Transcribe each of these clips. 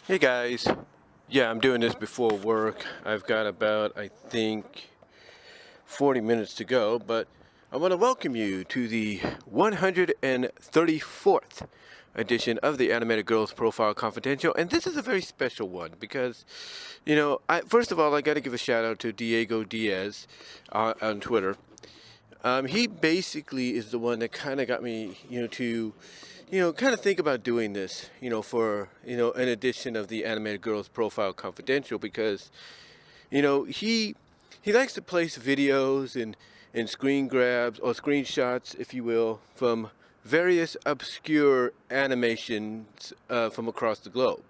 Hey guys, yeah, I'm doing this before work. I've got about, I think, 40 minutes to go, but I want to welcome you to the 134th edition of the Animated Girls Profile Confidential, and this is a very special one because, first of all, I got to give a shout out to Diego Diaz on Twitter. He basically is the one that kind of got me, to kind of think about doing this, for, an edition of the Animated Girls Profile Confidential because, he likes to place videos and screen grabs or screenshots, if you will, from various obscure animations from across the globe.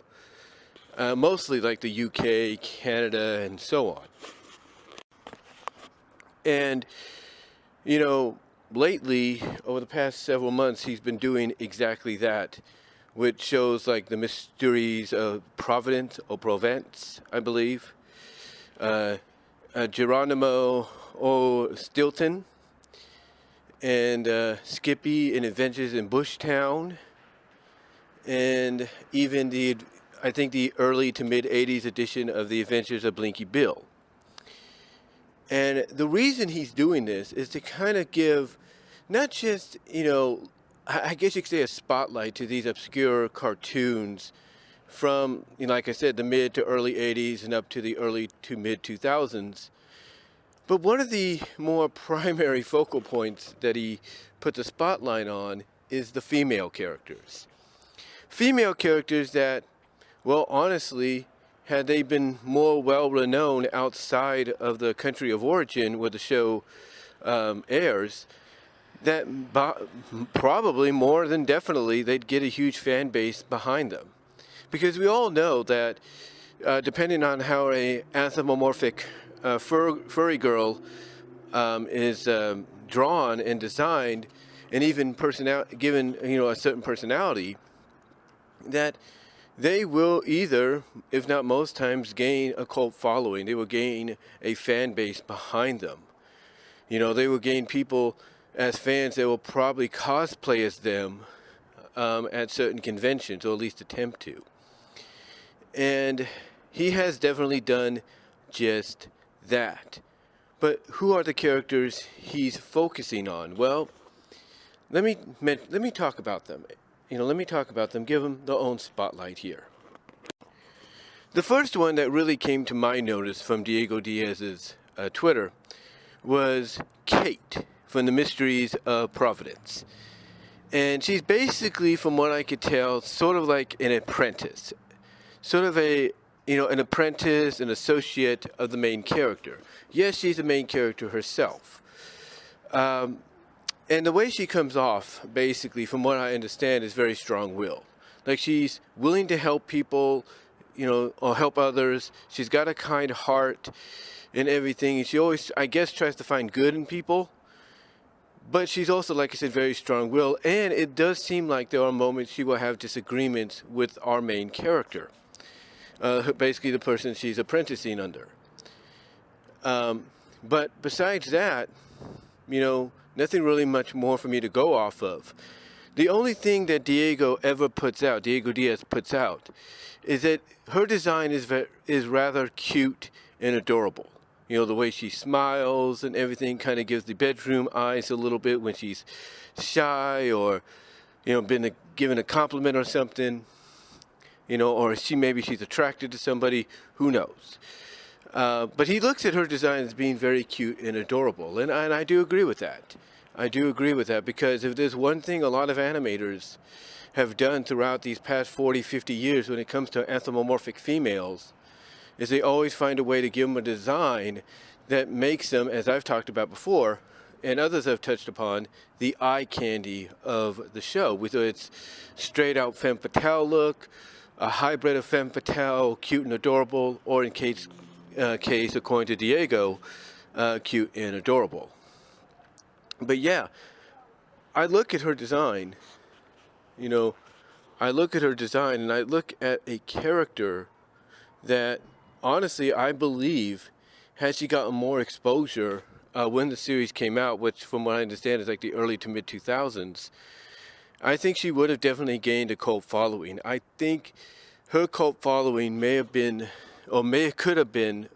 Mostly like the UK, Canada, and so on. And lately, over the past several months, he's been doing exactly that, with shows like The Mysteries of Providence or Provence, I believe, Geronimo or Stilton, and Skippy and Adventures in Bushtown, and even I think the early to mid 80s edition of The Adventures of Blinky Bill. And the reason he's doing this is to kind of give not just, I guess you could say a spotlight to these obscure cartoons from, like I said, the mid to early 80s and up to the early to mid 2000s. But one of the more primary focal points that he put the spotlight on is the female characters. Female characters that, well, honestly, had they been more well-renowned outside of the country of origin where the show airs, that probably more than definitely they'd get a huge fan base behind them. Because we all know that depending on how a anthropomorphic furry girl is drawn and designed, and even given a certain personality, that they will either, if not most times, gain a cult following. They will gain a fan base behind them. They will gain people as fans that will probably cosplay as them at certain conventions, or at least attempt to. And he has definitely done just that. But who are the characters he's focusing on? Well, let me talk about them. Give them their own spotlight here. The first one that really came to my notice from Diego Diaz's Twitter was Kate from The Mysteries of Providence. And she's basically, from what I could tell, sort of like an apprentice. Sort of an apprentice, an associate of the main character. Yes, she's the main character herself. And the way she comes off, basically, from what I understand, is very strong-willed. Like, she's willing to help people, or help others. She's got a kind heart and everything. And she always, I guess, tries to find good in people. But she's also, like I said, very strong-willed. And it does seem like there are moments she will have disagreements with our main character. Basically, the person she's apprenticing under. But besides that, nothing really much more for me to go off of. The only thing that Diego Diaz puts out, is that her design is rather cute and adorable. The way she smiles and everything kind of gives the bedroom eyes a little bit when she's shy or, been given a compliment or something, or maybe she's attracted to somebody, who knows. But he looks at her design as being very cute and adorable, and I do agree with that. I do agree with that because if there's one thing a lot of animators have done throughout these past 40, 50 years when it comes to anthropomorphic females, is they always find a way to give them a design that makes them, as I've talked about before, and others have touched upon, the eye candy of the show, whether it's straight out femme fatale look, a hybrid of femme fatale, cute and adorable, or in case, according to Diego, cute and adorable. But yeah, I look at her design, and I look at a character that, honestly, I believe, had she gotten more exposure when the series came out, which from what I understand is like the early to mid 2000s, I think she would have definitely gained a cult following. I think her cult following may have been, or could have been,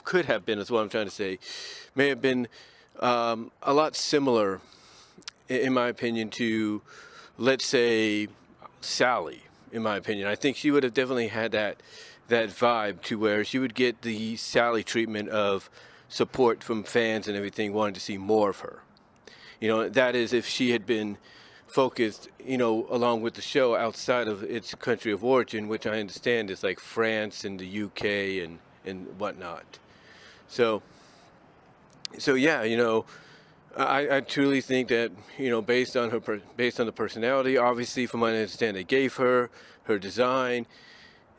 could have been is what I'm trying to say, may have been a lot similar, in my opinion, to, let's say, Sally. In my opinion, I think she would have definitely had that vibe to where she would get the Sally treatment of support from fans and everything, wanting to see more of her. That is, if she had been focused, along with the show outside of its country of origin, which I understand is like France and the UK and whatnot. So yeah, I truly think that, based on the personality, obviously from what I understand they gave her design,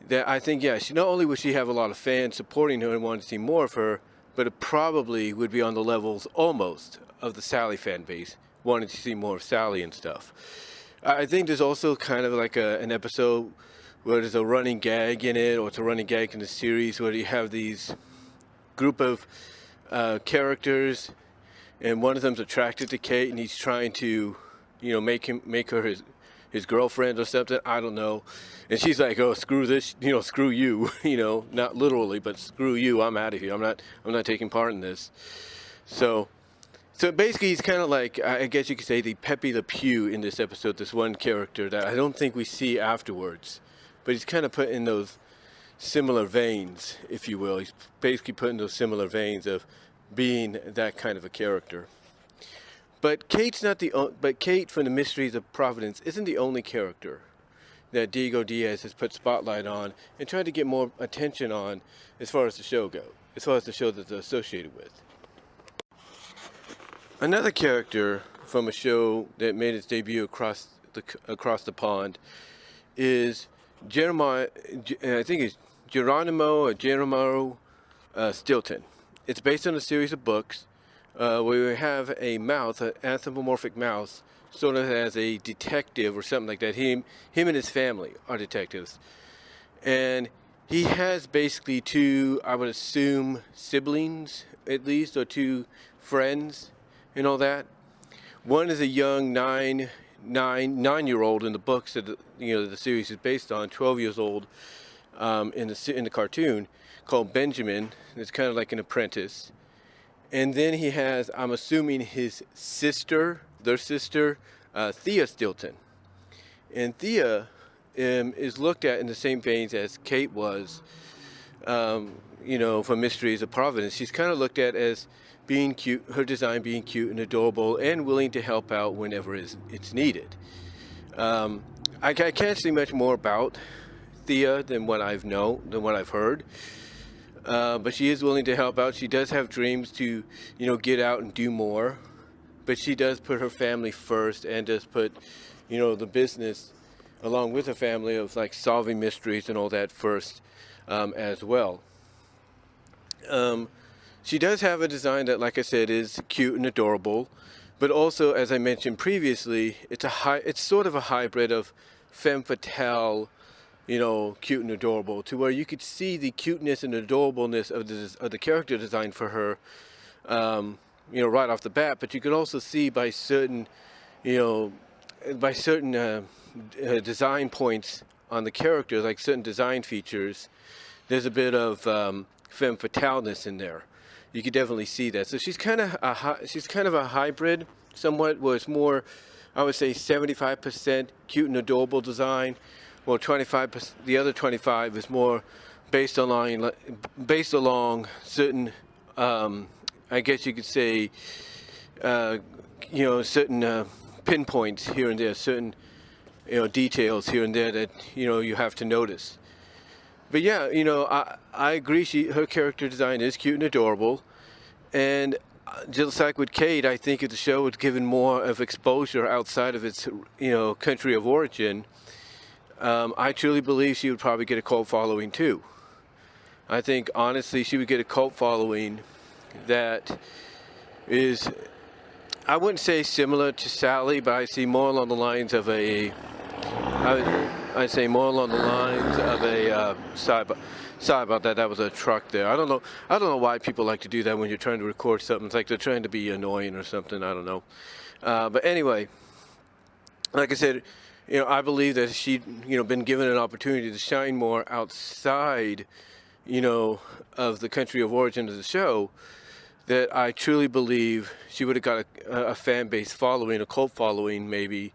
that I think, yeah, she not only would she have a lot of fans supporting her and wanting to see more of her, but it probably would be on the levels almost of the Sally fan base, wanting to see more of Sally and stuff. I think there's also kind of like an episode where there's a running gag in it, or it's a running gag in the series where you have these group of characters, and one of them's attracted to Kate, and he's trying to, make her his girlfriend or something. I don't know. And she's like, "Oh, screw this, screw you," not literally, but screw you. I'm out of here. I'm not taking part in this. So basically, he's kind of like, I guess you could say, the Pepe Le Pew in this episode. This one character that I don't think we see afterwards, but he's kind of put in those similar veins, if you will. He's basically put in those similar veins of being that kind of a character. But Kate from the Mysteries of Providence isn't the only character that Diego Diaz has put spotlight on and tried to get more attention on as far as the show goes, as far as the show that's associated with. Another character from a show that made its debut across the pond is Geronimo Stilton. It's based on a series of books where we have a mouse, an anthropomorphic mouse, sort of as a detective or something like that. Him and his family are detectives. And he has basically two, I would assume, siblings at least, or two friends and all that. One is a young nine-year-old in the books that the series is based on, 12 years old in the cartoon, called Benjamin. It's kind of like an apprentice. And then he has, I'm assuming, his sister, Thea Stilton. And Thea is looked at in the same veins as Kate was, from Mysteries of Providence. She's kind of looked at as being cute, her design being cute and adorable, and willing to help out whenever it's needed. I can't say much more about Thea than what I've heard. But she is willing to help out. She does have dreams to, get out and do more. But she does put her family first, and does put, the business along with her family of like solving mysteries and all that first, as well. She does have a design that, like I said, is cute and adorable, but also, as I mentioned previously, it's sort of a hybrid of femme fatale, cute and adorable, to where you could see the cuteness and adorableness of the character design for her, right off the bat. But you could also see by certain design points on the character, like certain design features, there's a bit of femme fataleness in there. You could definitely see that. So she's kind of a hybrid, somewhat, where it's more, I would say, 75% cute and adorable design. Well, 25%. The other 25 is more based along certain, I guess you could say, certain pinpoints here and there, certain, details here and there that you have to notice. But yeah, I agree. Her character design is cute and adorable, and just like with Kate, I think if the show was given more of exposure outside of its country of origin, I truly believe she would probably get a cult following too. I think honestly she would get a cult following that is, I wouldn't say similar to Sally, but I see more along the lines of I'd say more along the lines of a sorry about that. That was a truck there. I don't know why people like to do that when you're trying to record something. It's like they're trying to be annoying or something. I don't know. But anyway, like I said, I believe that she'd, been given an opportunity to shine more outside, of the country of origin of the show, that I truly believe she would have got a fan base following, a cult following maybe.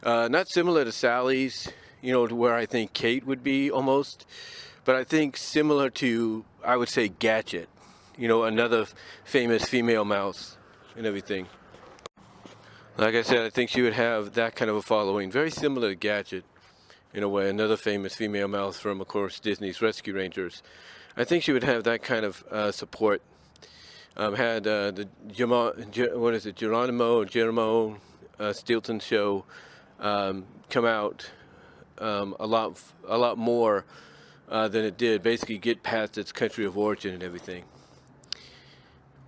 Not similar to Sally's, to where I think Kate would be almost, but I think similar to, I would say, Gadget, another famous female mouse and everything. Like I said, I think she would have that kind of a following, very similar to Gadget, in a way, another famous female mouse from, of course, Disney's Rescue Rangers. I think she would have that kind of support. Had the Geronimo Stilton show come out a lot more than it did. Basically, get past its country of origin and everything.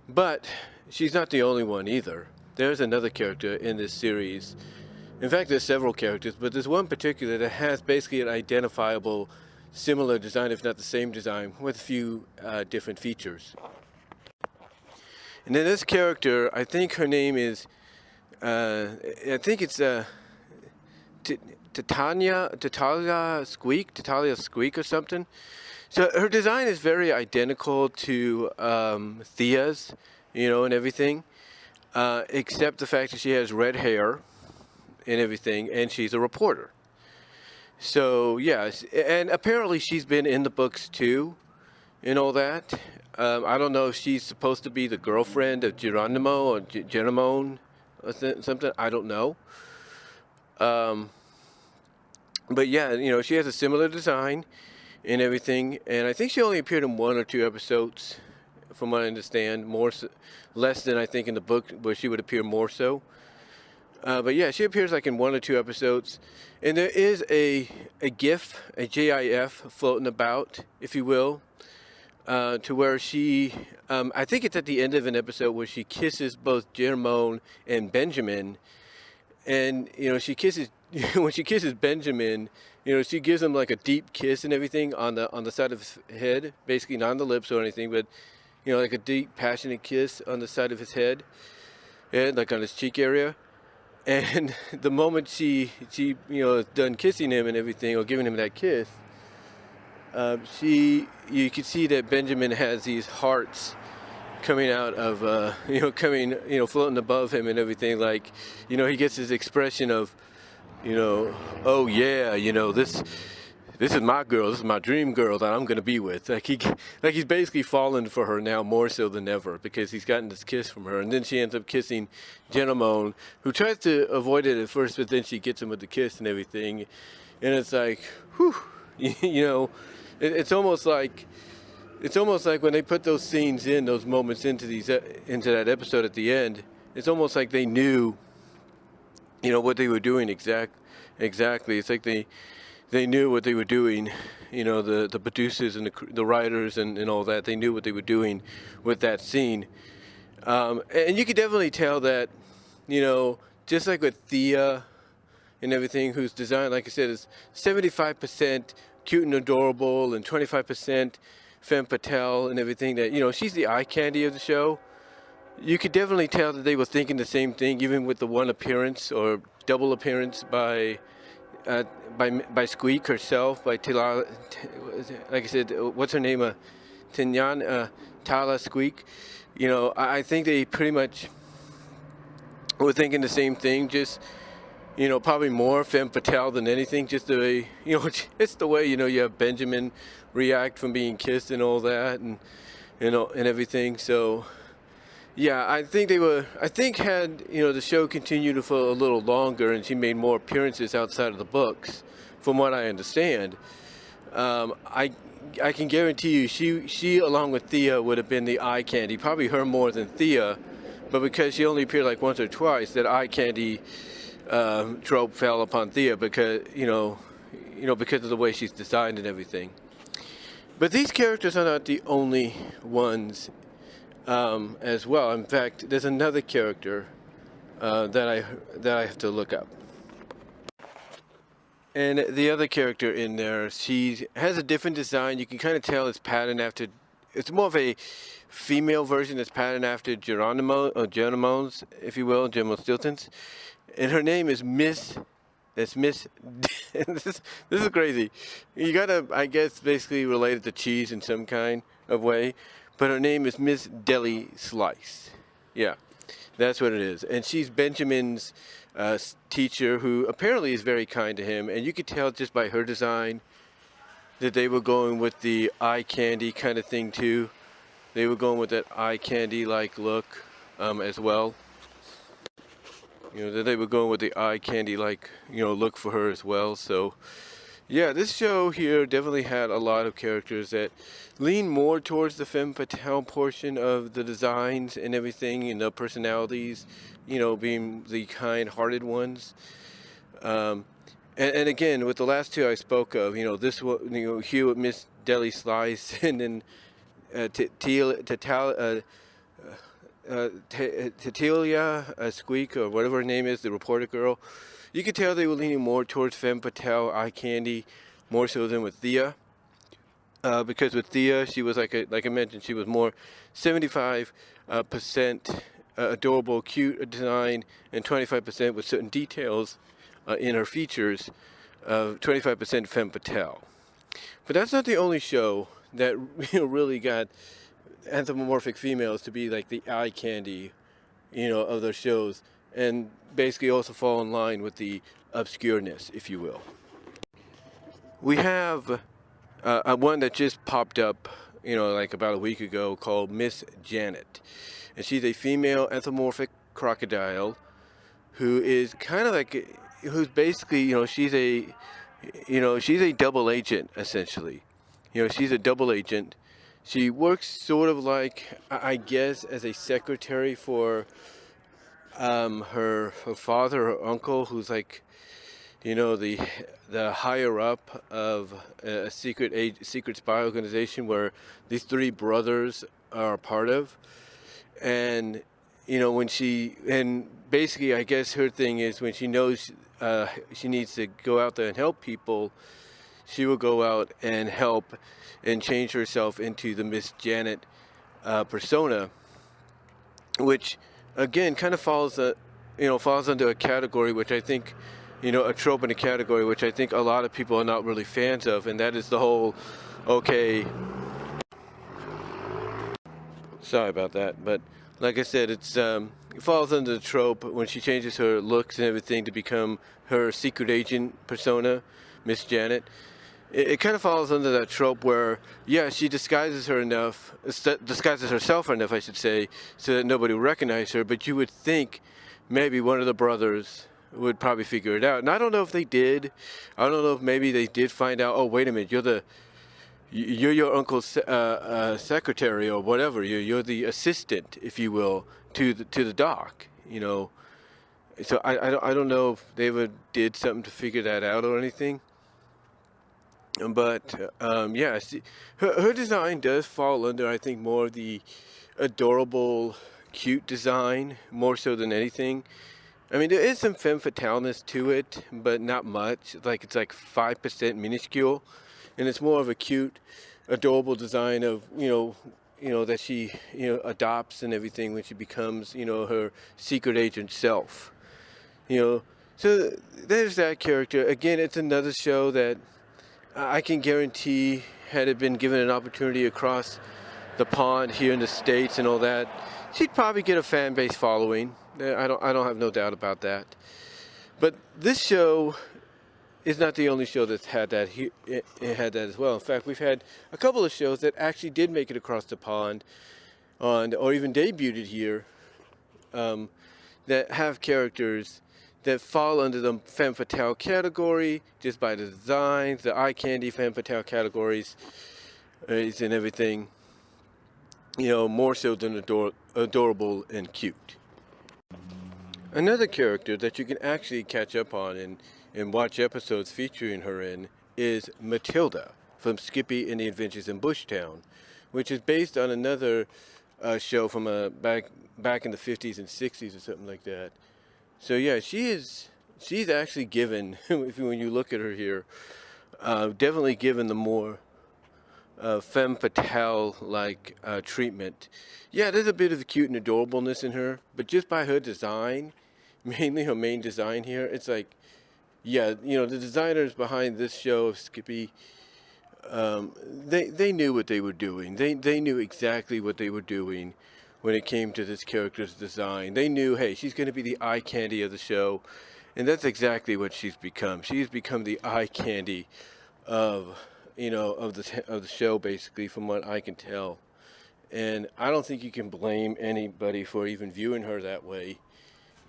But she's not the only one either. There's another character in this series. In fact, there's several characters, but there's one particular that has basically an identifiable, similar design, if not the same design, with a few different features. And then this character, I think her name is, I think it's Titania Squeak or something. So her design is very identical to Thea's, and everything, except the fact that she has red hair and everything, and she's a reporter. So, yeah, and apparently she's been in the books too, and all that. I don't know if she's supposed to be the girlfriend of Geronimo or Geronimo or something. I don't know. But yeah, she has a similar design and everything. And I think she only appeared in 1 or 2 episodes, from what I understand. Less than I think in the book, where she would appear more so. But yeah, she appears like in 1 or 2 episodes. And there is a GIF, a GIF floating about, if you will. To where she, I think it's at the end of an episode where she kisses both Jermone and Benjamin, and she kisses when she kisses Benjamin, she gives him like a deep kiss and everything on the side of his head, basically not on the lips or anything, but like a deep, passionate kiss on the side of his head, and like on his cheek area. And the moment she is done kissing him and everything, or giving him that kiss, you could see that Benjamin has these hearts coming out of, floating above him and everything. Like, he gets his expression of, oh yeah, this is my girl, this is my dream girl that I'm gonna be with. Like he's basically fallen for her now more so than ever, because he's gotten this kiss from her, and then she ends up kissing Genomone, who tries to avoid it at first, but then she gets him with the kiss and everything, and it's like, whew, It's almost like when they put those scenes in, those moments into that episode at the end. It's almost like they knew, what they were doing exactly. It's like they knew what they were doing. The producers and the writers and all that. They knew what they were doing with that scene, and you could definitely tell that, just like with Thea and everything, whose design, like I said, is 75% cute and adorable, and 25% femme fatale and everything, that she's the eye candy of the show. You could definitely tell that they were thinking the same thing, even with the one appearance or double appearance by Squeak herself, by like I said, what's her name, Titania Tataga Squeak. I think they pretty much were thinking the same thing, just probably more femme fatale than anything, just the way, it's the way, you have Benjamin react from being kissed and all that, and, and everything. So, yeah, I think had, the show continued for a little longer and she made more appearances outside of the books, from what I understand, I can guarantee you she along with Thea would have been the eye candy, probably her more than Thea, but because she only appeared like once or twice, that eye candy trope fell upon Thea, because because of the way she's designed and everything. But these characters are not the only ones as well. In fact, there's another character that I have to look up. And the other character in there, she has a different design. You can kind of tell it's patterned after. It's more of a female version that's patterned after Geronimo's, if you will, Geronimo Stilton's. And her name is Miss That's Miss. This is crazy. You gotta, I guess, basically relate it to cheese in some kind of way, but her name is Miss Deli Slice. Yeah, that's what it is, and she's Benjamin's teacher, who apparently is very kind to him, and you could tell just by her design that they were going with the eye candy kind of thing too. They were going with that eye candy like look as well. That they were going with the eye candy like look for her as well. So yeah, this show here definitely had a lot of characters that lean more towards the femme fatale portion of the designs and everything, and the personalities, being the kind-hearted ones. And again, with the last two I spoke of, this one, here with Miss Deli Slice, and then Titania Squeak, or whatever her name is, the reporter girl. You could tell they were leaning more towards femme fatale, eye candy, more so than with Thea. Because with Thea, she was like I mentioned, she was more 75% adorable, cute design, and 25% with certain details in her features, 25% femme fatale. But that's not the only show that really got anthropomorphic females to be like the eye candy, of their shows, and basically also fall in line with the obscureness, if you will. We have one that just popped up, like about a week ago, called Miss Janet, and she's a female anthropomorphic crocodile who is kind of like, who's basically, she's a double agent essentially. She's a double agent. She works sort of like, I guess, as a secretary for her father, her uncle, who's like, the higher up of a secret spy organization where these three brothers are a part of. And and basically, I guess her thing is, when she knows she needs to go out there and help people, she will go out and help and change herself into the Miss Janet persona, which again kind of falls under a category which I think, a trope in a category which I think a lot of people are not really fans of, and that is the whole, okay, sorry about that, but like I said, it falls under the trope when she changes her looks and everything to become her secret agent persona, Miss Janet. It kind of falls under that trope where, yeah, she disguises herself enough, I should say, so that nobody will recognize her. But you would think maybe one of the brothers would probably figure it out. And I don't know if they did. I don't know if maybe they did find out, oh, wait a minute, you're your uncle's secretary or whatever. You're the assistant, if you will, to the doc. So I don't know if they ever did something to figure that out or anything. But yeah, her design does fall under, I think, more of the adorable, cute design, more so than anything. I mean, there is some femme fataleness to it, but not much. It's like 5% minuscule, and it's more of a cute, adorable design of that she adopts and everything when she becomes her secret agent self. So there's that character. Again, it's another show that I can guarantee, had it been given an opportunity across the pond here in the States and all that, she'd probably get a fan base following. I don't have no doubt about that. But this show is not the only show that's had that. It had that as well. In fact, we've had a couple of shows that actually did make it across the pond, or even debuted here, that have characters that fall under the femme fatale category just by the designs, the eye candy femme fatale categories, and everything. More so than adorable and cute. Another character that you can actually catch up on and watch episodes featuring her in is Matilda from Skippy and the Adventures in Bushtown, which is based on another show from back in the 50s and 60s or something like that. So yeah, she's actually given, when you look at her here, definitely given the more femme fatale like treatment. Yeah, there's a bit of cute and adorableness in her, but just by her design, mainly her main design here, it's like, yeah, the designers behind this show, Skippy, they knew what they were doing. They knew exactly what they were doing when it came to this character's design. They knew, hey, she's going to be the eye candy of the show, and that's exactly what she's become. She's become the eye candy of of the show, basically, from what I can tell. And I don't think you can blame anybody for even viewing her that way.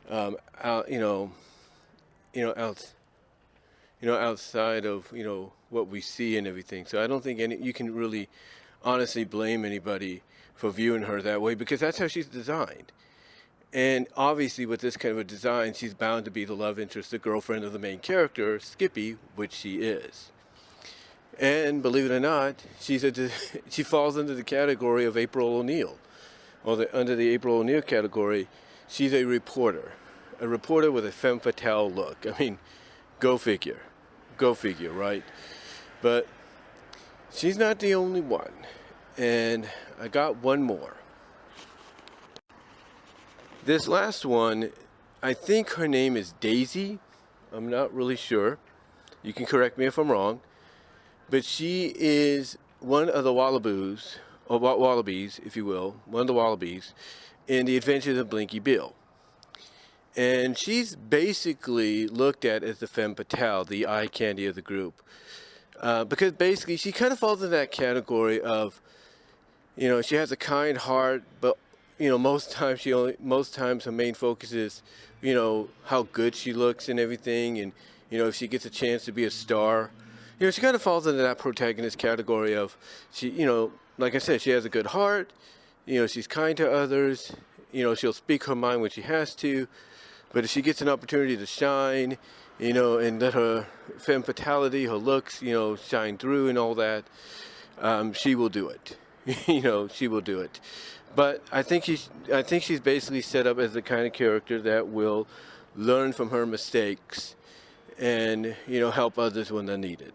Out, out, outside of what we see and everything. So I don't think you can really honestly blame anybody for viewing her that way, because that's how she's designed. And obviously, with this kind of a design, she's bound to be the love interest, the girlfriend of the main character, Skippy, which she is. And believe it or not, she falls into the category of April O'Neil, or under the April O'Neil category. She's a reporter with a femme fatale look. I mean, go figure, right? But she's not the only one, and I got one more. This last one, I think her name is Daisy. I'm not really sure. You can correct me if I'm wrong. But she is one of the wallabies, if you will, one of the wallabies in The Adventures of Blinky Bill. And she's basically looked at as the femme fatale, the eye candy of the group. Because basically she kind of falls in that category of, she has a kind heart, but most times her main focus is, how good she looks and everything, and if she gets a chance to be a star. She kind of falls into that protagonist category of, she, like I said, she has a good heart, she's kind to others, she'll speak her mind when she has to, but if she gets an opportunity to shine, and let her femme fatality, her looks, shine through and all that, she will do it. She will do it. But I think she's basically set up as the kind of character that will learn from her mistakes and, help others when they're needed.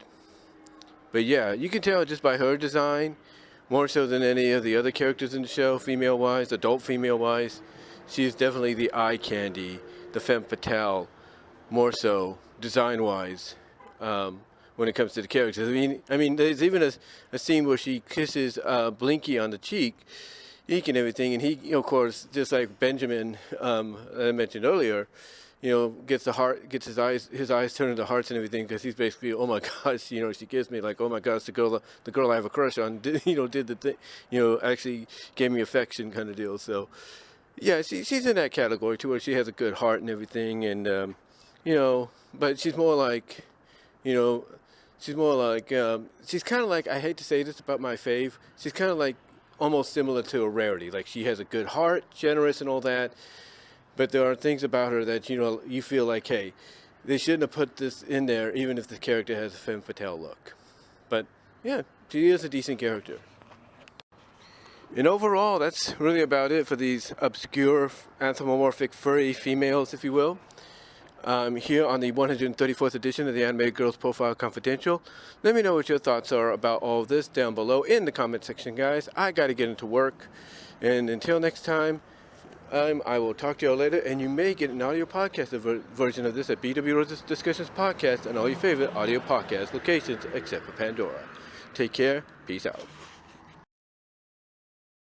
But yeah, you can tell just by her design, more so than any of the other characters in the show, female-wise, adult female-wise, she is definitely the eye candy, the femme fatale, more so design-wise, when it comes to the characters. I mean, there's even a scene where she kisses Blinky on the cheek, and everything, and he, of course, just like Benjamin, I mentioned earlier, gets his eyes turn into hearts and everything, because he's basically, oh my gosh, she gives me like, oh my gosh, the girl I have a crush on, did the thing, actually gave me affection kind of deal. So yeah, she's in that category too, where she has a good heart and everything, and but she's more like, she's kind of like, I hate to say this about my fave, she's kind of like almost similar to a Rarity. Like, she has a good heart, generous and all that, but there are things about her that, you feel like, hey, they shouldn't have put this in there, even if the character has a femme fatale look. But yeah, she is a decent character. And overall, that's really about it for these obscure anthropomorphic furry females, if you will. Here on the 134th edition of the Animated Girls Profile Confidential. Let me know what your thoughts are about all of this down below in the comment section, guys. I got to get into work. And until next time, I will talk to y'all later, and you may get an audio podcast version of this at BW Roses Discussions Podcast and all your favorite audio podcast locations except for Pandora. Take care. Peace out.